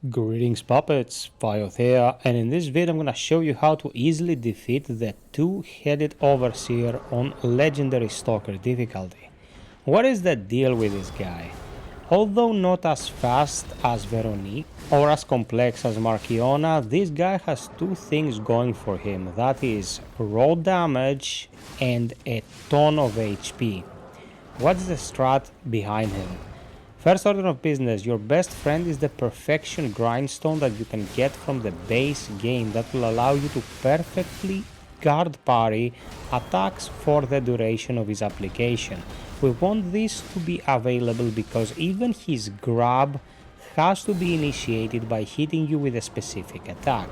Greetings puppets, FiOth here, and in this video I'm gonna show you how to easily defeat the two-headed Overseer on Legendary Stalker difficulty. What is the deal with this guy? Although not as fast as Veronique or as complex as Marchiona, this guy has two things going for him, that is raw damage and a ton of HP. What's the strat behind him? First order of business, your best friend is the perfection grindstone that you can get from the base game that will allow you to perfectly guard parry attacks for the duration of his application. We want this to be available because even his grab has to be initiated by hitting you with a specific attack.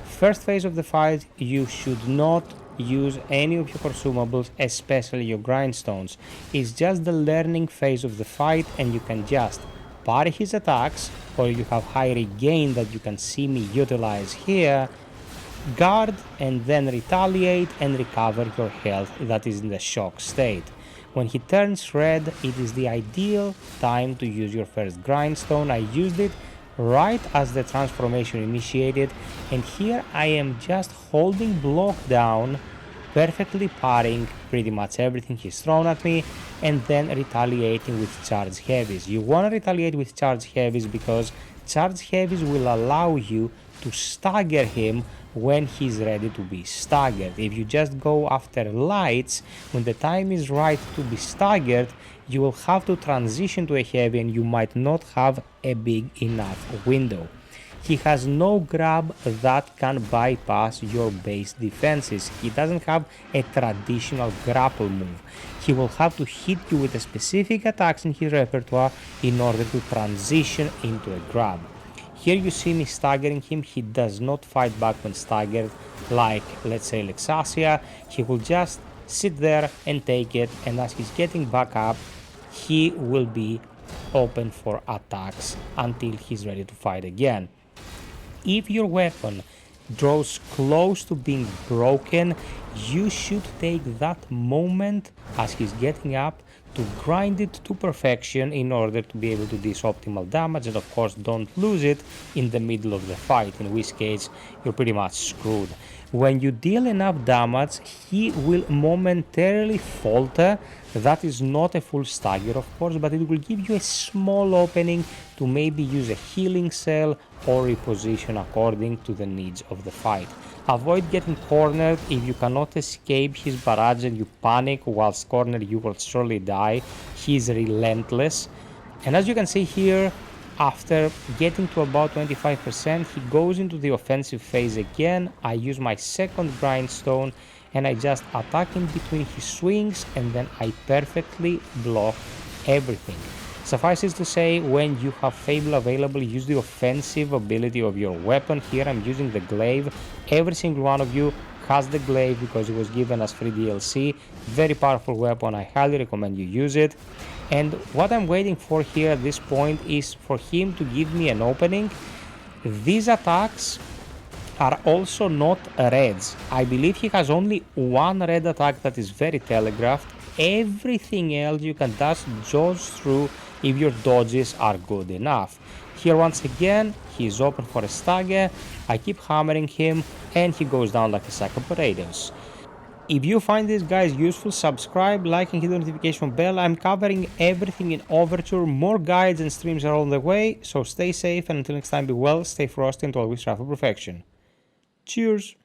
First phase of the fight, you should not use any of your consumables, especially your grindstones. It's just the learning phase of the fight and you can just parry his attacks, or you have high regain that you can see me utilize here, guard and then retaliate and recover your health that is in the shock state. When he turns red, it is the ideal time to use your first grindstone. I used it right as the transformation initiated, and here I am just holding block down, perfectly parrying pretty much everything he's thrown at me, and then retaliating with charge heavies. You want to retaliate with charge heavies because charge heavies will allow you to stagger him when he's ready to be staggered. If you just go after lights, when the time is right to be staggered, you will have to transition to a heavy and you might not have a big enough window. He has no grab that can bypass your base defenses. He doesn't have a traditional grapple move. He will have to hit you with a specific attacks in his repertoire in order to transition into a grab. Here you see me staggering him. He does not fight back when staggered like, let's say, Lexasia. He will just sit there and take it, and as he's getting back up, he will be open for attacks until he's ready to fight again. If your weapon draws close to being broken, you should take that moment as he's getting up to grind it to perfection in order to be able to dish optimal damage, and of course don't lose it in the middle of the fight, in which case you're pretty much screwed. When you deal enough damage, he will momentarily falter. That is not a full stagger, of course, but it will give you a small opening to maybe use a healing cell or reposition according to the needs of the fight. Avoid getting cornered. If you cannot escape his barrage and you panic whilst cornered, you will surely die. He is relentless. And as you can see here, after getting to about 25%, he goes into the offensive phase again. I use my second grindstone and I just attack in between his swings, and then I perfectly block everything. Suffice it to say, when you have Fable available, use the offensive ability of your weapon. Here I'm using the glaive. Every single one of you has the glaive because it was given as free DLC. Very powerful weapon. I highly recommend you use it. And what I'm waiting for here at this point is for him to give me an opening. These attacks are also not reds. I believe he has only one red attack that is very telegraphed. Everything else you can just dodge through if your dodges are good enough. Here once again, he is open for a stagger. I keep hammering him and he goes down like a sack of potatoes. If you find these guys useful, subscribe, like and hit the notification bell. I'm covering everything in Overture. More guides and streams are on the way, so stay safe and until next time be well, stay frosty and always strive for perfection. Cheers!